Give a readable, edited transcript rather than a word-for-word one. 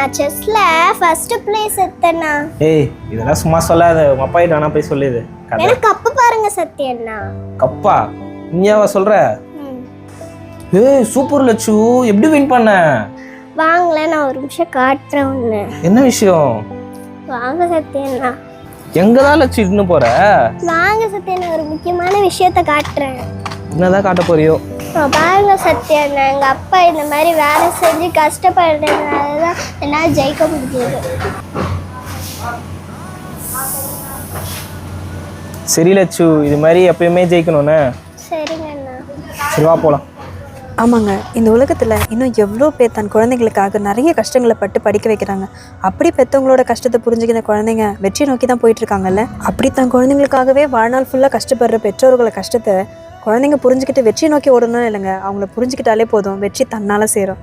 நான் செஸ்ல first place எடுத்தேனா. ஏய் இதெல்லாம் சும்மா சொல்லாத, உங்க அப்பா கிட்ட வேணா போய் சொல்லுது. எனக்கு கப்பு பாருங்க சத்யண்ணா. கப்பா? நீயாவா சொல்ற? ஏய் சூப்பர் லட்சு, எப்படி வின் பண்ண? வாங்கல, நான் ஒரு நிமிஷம் காட்டுறேன் ஒண்ணு. என்ன விஷயம்? வாங்க சத்யண்ணா. எங்கதான் லட்சு இட்டுன்னு போற? வாங்க சத்யண்ணா, ஒரு முக்கியமான விஷயத்த காட்டுறேன். என்னதான் காட்ட போறியோ? பாருங்க சத்யண்ணா, எங்க அப்பா இந்த மாதிரி வேலை செஞ்சு கஷ்டப்படுறதுனாலதான் என்னால ஜெயிக்க முடியுது. சரி லட்சு, இது மாதிரி எப்பயுமே ஜெயிக்கணும்னு. சரிங்க அண்ணா. சரி வா போலாம். ஆமாங்க, இந்த உலகத்தில் இன்னும் எவ்வளோ பேர் தன் குழந்தைங்களுக்காக நிறைய கஷ்டங்களை பட்டு படிக்க வைக்கிறாங்க. அப்படி பெற்றவங்களோட கஷ்டத்தை புரிஞ்சுக்கிற குழந்தைங்க வெற்றி நோக்கி தான் போயிட்டுருக்காங்கல்ல. அப்படி தன் குழந்தைங்களுக்காகவே வாழ்நாள் ஃபுல்லாக கஷ்டப்படுற பெற்றோர்களோட கஷ்டத்தை குழந்தைங்க புரிஞ்சுக்கிட்டு வெற்றி நோக்கி ஓடணும்னு இல்லைங்க, அவங்கள புரிஞ்சுக்கிட்டாலே போதும், வெற்றி தன்னால் சேரும்.